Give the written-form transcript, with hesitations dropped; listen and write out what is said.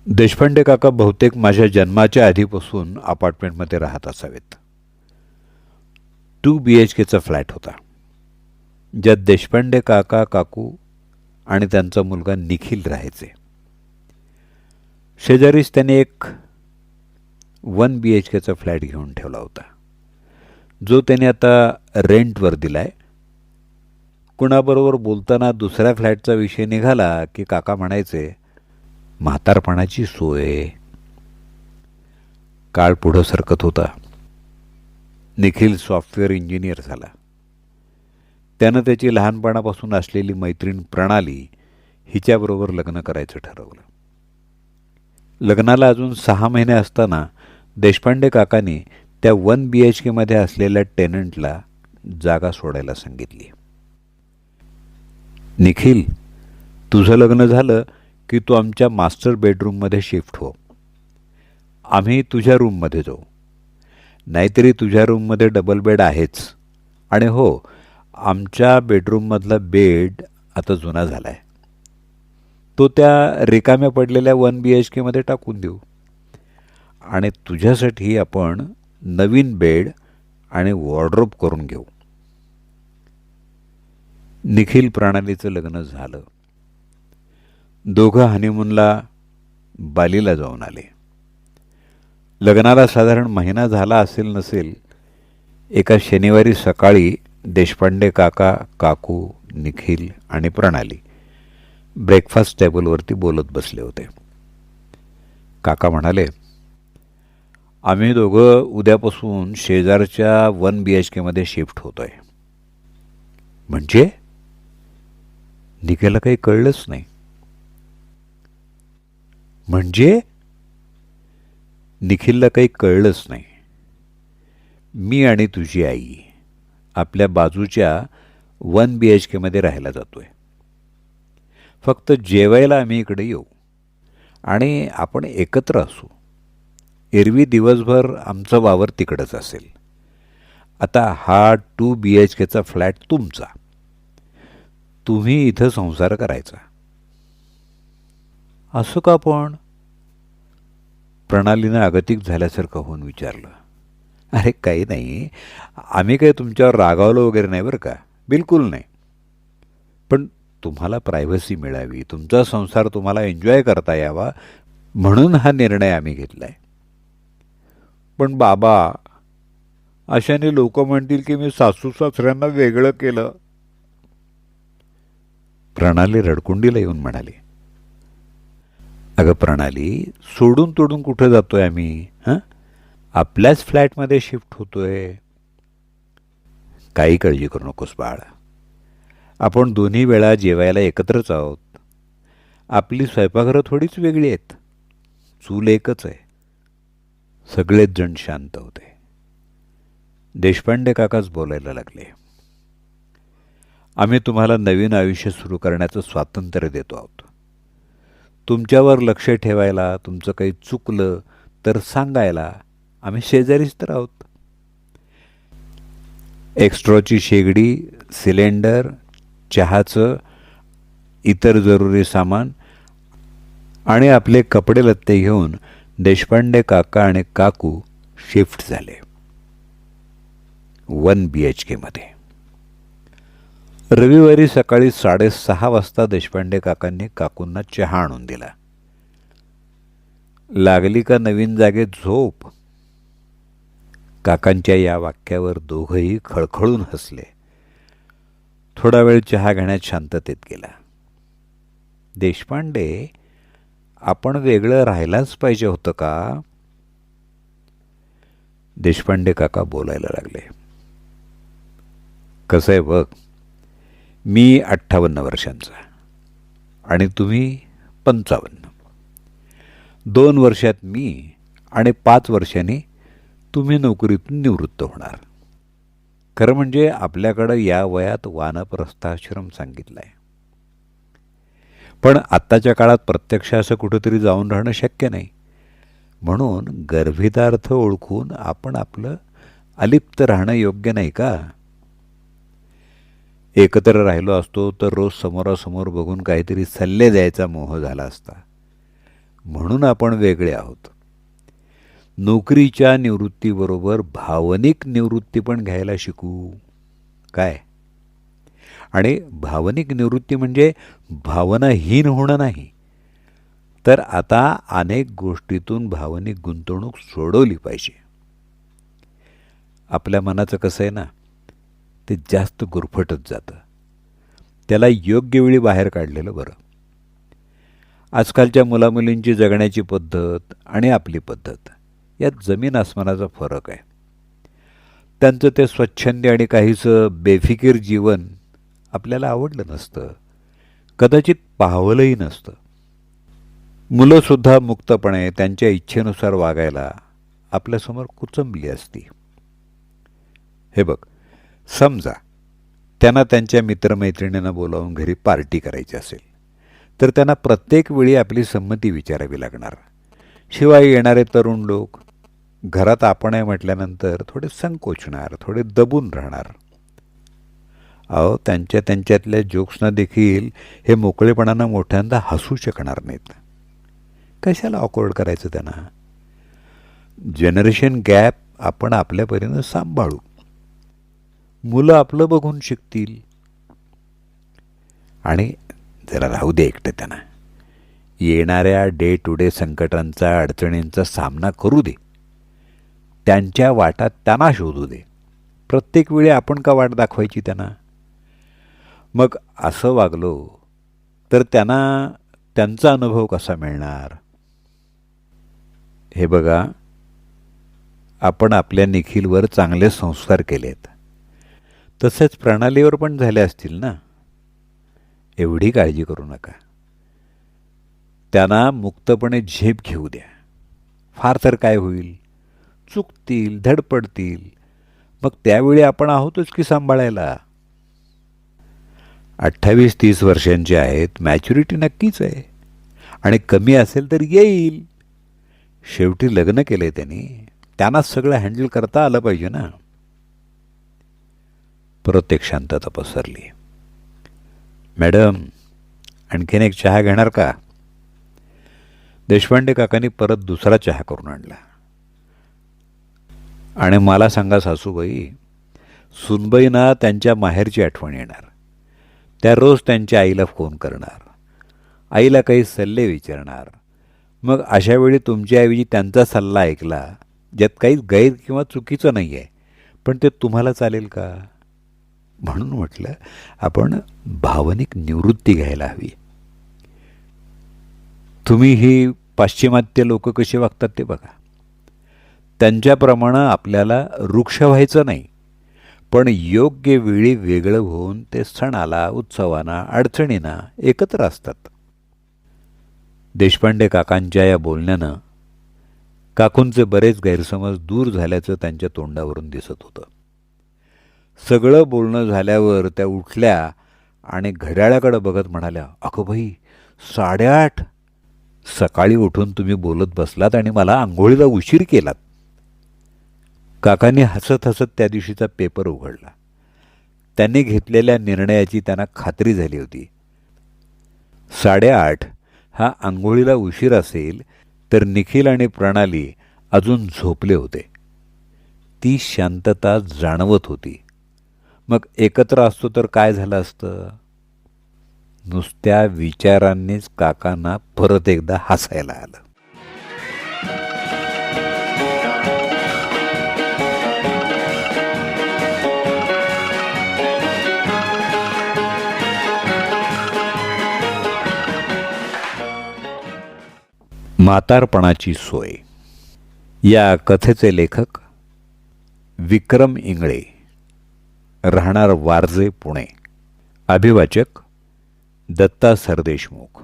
देशपांडे काका बहुतेक माझ्या जन्माच्या आधीपासून अपार्टमेंटमध्ये राहत असावेत. 2 BHKचा फ्लॅट होता, ज्यात देशपांडे काका, काकू आणि त्यांचा मुलगा निखिल राहायचे. शेजारीच त्याने एक 1 BHKचा फ्लॅट घेऊन ठेवला होता, जो त्याने आता रेंटवर दिलाय. कुणाबरोबर बोलताना दुसऱ्या फ्लॅटचा विषय निघाला की काका म्हणायचे, म्हातारपणाची सोय. काळ पुढं सरकत होता. निखिल सॉफ्टवेअर इंजिनियर झाला. त्यानं त्याची लहानपणापासून असलेली मैत्रीण प्रणाली हिच्याबरोबर लग्न करायचं ठरवलं. लग्नाला अजून 6 महिने असताना देशपांडे काकांनी त्या 1 BHKमध्ये असलेल्या टेनंटला जागा सोडायला सांगितली. निखिल, तुझं लग्न झालं की तू आमच्या मास्टर बेडरूममध्ये शिफ्ट हो. आम्ही तुझ्या रूममध्ये जाऊ. नाहीतरी तुझ्या रूममध्ये डबल बेड आहेच. आणि हो, आमच्या बेडरूममधला बेड आता जुना झाला आहे. तो त्या रिकाम्या पडलेल्या 1 BHKमध्ये टाकून देऊ. आणि तुझ्यासाठी आपण नवीन बेड आणि वॉर्डरोब करून घेऊ. निखिल प्रणालीचं लग्न झालं. दोघं हनीमूनला बालीला जाऊन आले. लग्नाला साधारण महिना झाला असेल नसेल, एका शनिवारी सकाळी देशपांडे काका, काकू, निखिल आणि प्रणाली ब्रेकफास्ट टेबलवरती बोलत बसले होते. काका म्हणाले, आम्ही दोघं उद्यापासून शेजारच्या 1 BHKमध्ये शिफ्ट होतोय. म्हणजे? निखिलला काही कळलंच नाही. म्हणजे? निखिलला काही कळलंच नाही. मी आणि तुझी आई आपल्या बाजूच्या 1 BHKमध्ये राहायला जातोय. फक्त जेवायला आम्ही इकडे येऊ आणि आपण एकत्र असू. एरवी दिवसभर आमचा वावर तिकडंच असेल. आता हा 2 BHKचा फ्लॅट तुमचा. तुम्ही इथं संसार करायचा. असं का पण? प्रणालीनं अगतिक झाल्यासारखं होऊन विचारलं. अरे काही नाही, आम्ही काही तुमच्यावर रागावलो वगैरे नाही बरं का, बिलकुल नाही. पण तुम्हाला प्रायव्हसी मिळावी, तुमचा संसार तुम्हाला एन्जॉय करता यावा म्हणून हा निर्णय आम्ही घेतला आहे. पण बाबा, अशाने लोक म्हणतील की मी सासू सासऱ्यांना वेगळं केलं. प्रणाली रडकुंडीला येऊन म्हणाली, अगं प्रणाली, सोडून तोडून कुठं जातोय आम्ही? आपल्याच फ्लॅटमध्ये शिफ्ट होतोय. काही काळजी करू नकोस बाळ. आपण दोन्ही वेळा जेवायला एकत्रच आहोत. आपली स्वयंपाकघरं थोडीच वेगळी आहेत. चूल एकच आहे. सगळेच जण शांत होते. देशपांडे काकाच बोलायला लागले, आम्ही तुम्हाला नवीन आयुष्य सुरू करण्याचं स्वातंत्र्य देतो आहोत. तुमच्यावर लक्ष ठेवायला, तुमचं काही चुकलं तर सांगायला आम्ही शेजारीच तर आहोत. एक्स्ट्राची शेगडी, सिलेंडर, चहाचं, इतर जरुरी सामान आणि आपले कपडे लत्ते घेऊन देशपांडे काका आणि काकू शिफ्ट झाले 1 BHKमध्ये. रविवारी सकाळी 6:30 वाजता देशपांडे काकांनी काकूंना चहा आणून दिला. लागली का नवीन जागेत झोप? काकांच्या या वाक्यावर दोघंही खळखळून हसले. थोडा वेळ चहा घेण्यात शांततेत गेला. देशपांडे, आपण वेगळं राहायलाच पाहिजे होतं का? देशपांडे काका बोलायला लागले, कसं आहे बघ, मी 58 वर्षांचा आणि तुम्ही 55. 2 वर्षात मी आणि 5 वर्षांनी तुम्ही नोकरीतून निवृत्त होणार. खरं म्हणजे आपल्याकडं या वयात वानप्रस्थाश्रम सांगितलाय. पण आत्ताच्या काळात प्रत्यक्ष असं कुठंतरी जाऊन राहणं शक्य नाही. म्हणून गर्भितार्थ ओळखून आपण आपलं अलिप्त राहणं योग्य नाही का? एकत्र राहिलो असतो तर रोज समोरासमोर बघून काहीतरी सल्ले द्यायचा मोह झाला असता. म्हणून आपण वेगळे आहोत. नोकरीच्या निवृत्तीबरोबर भावनिक निवृत्ती पण घ्यायला शिकू. काय? आणि भावनिक निवृत्ती म्हणजे भावनाहीन होणं नाही, तर आता अनेक गोष्टीतून भावनिक गुंतवणूक सोडवली पाहिजे. आपल्या मनाचं कसं आहे ना, ते जास्त गुरफटत जातं. त्याला योग्य वेळी बाहेर काढलेलं बरं. आजकालच्या मुलामुलींची जगण्याची पद्धत आणि आपली पद्धत यात जमीन आसमानाचा फरक आहे. त्यांचं ते स्वच्छंदी आणि काहीसं बेफिकीर जीवन आपल्याला आवडलं नसतं, कदाचित पाहवलंही नसतं. मुलंसुद्धा मुक्तपणे त्यांच्या इच्छेनुसार वागायला आपल्यासमोर कुचंबली असती. हे बघ, समजा त्यांना त्यांच्या मित्रमैत्रिणींना बोलावून घरी पार्टी करायची असेल, तर त्यांना प्रत्येक वेळी आपली संमती विचारावी लागणार. शिवाय येणारे तरुण लोक घरात आपण आहे म्हटल्यानंतर थोडे संकोचणार, थोडे दबून राहणार. अहो, त्यांच्यातल्या जोक्सना देखील हे मोकळेपणानं मोठ्यांदा हसू शकणार नाहीत. कशाला ऑकवर्ड करायचं त्यांना? जनरेशन गॅप आपण आपल्या परीनं सांभाळू. मुलं आपलं बघून शिकतील. आणि जरा राहू दे एकटं त्यांना. येणाऱ्या डे टू डे संकटांचा, अडचणींचा सामना करू दे. त्यांच्या वाटा त्यांना शोधू दे. प्रत्येक वेळी आपण का वाट दाखवायची त्यांना? मग असं वागलो तर त्यांना त्यांचा अनुभव कसा मिळणार? हे बघा, आपण आपल्या निखिलवर चांगले संस्कार केलेत, तसेच प्रणालीवर पण झाले असतील ना. एवढी काळजी करू नका. त्यांना मुक्तपणे झेप घेऊ द्या. फार तर काय होईल, चुकतील, धडपडतील. मग त्यावेळी आपण आहोतच की सांभाळायला. 28-30 वर्षांचे आहेत, मॅच्युरिटी नक्कीच आहे. आणि कमी असेल तर येईल. शेवटी लग्न केलंय त्यांनी, त्यांनाच सगळं हँडल करता आलं पाहिजे ना. परत एक शांतता पसरली. मॅडम, आणखीन एक चहा घेणार का? देशपांडे काकांनी परत दुसरा चहा करून आणला. आणि मला सांगा सासूबाई, सुनबाईंना त्यांच्या माहेरची आठवण येणार. त्या रोज त्यांच्या आईला फोन करणार, आईला काही सल्ले विचारणार. मग अशा वेळी तुमच्याऐवजी त्यांचा सल्ला ऐकला, ज्यात काहीच गैर किंवा चुकीचं नाही आहे, पण ते तुम्हाला चालेल का? म्हणून म्हटलं आपण भावनिक निवृत्ती घ्यायला हवी. तुम्ही ही पाश्चिमात्य लोक कशी वागतात ते बघा. त्यांच्याप्रमाणे आपल्याला वृक्ष व्हायचं नाही, पण योग्य वेळी वेगळं होऊन ते सणाला, उत्सवांना, अडचणींना एकत्र असतात. देशपांडे काकांच्या या बोलण्यानं काकूंचे बरेच गैरसमज दूर झाल्याचं त्यांच्या तोंडावरून दिसत होतं. सगळं बोलणं झाल्यावर त्या उठल्या आणि घड्याळाकडे बघत म्हणाल्या, अगं बाई, 8:30. सकाळी उठून तुम्ही बोलत बसलात आणि मला आंघोळीला उशीर केलात. काकांनी हसत हसत त्या दिवशीचा पेपर उघडला. त्यांनी घेतलेल्या निर्णयाची त्यांना खात्री झाली होती. 8:30 हा आंघोळीला उशीर असेल तर निखिल आणि प्रणाली अजून झोपले होते. ती शांतता जाणवत होती. मग एकत्र असतो तर काय झालं असतं? नुसत्या विचारांनीच काकांना परत एकदा हसायला आलं. म्हातारपणाची सोय या कथेचे लेखक विक्रम इंगळे, राहणार वारजे, पुणे. अभिवाचक दत्ता सरदेशमुख.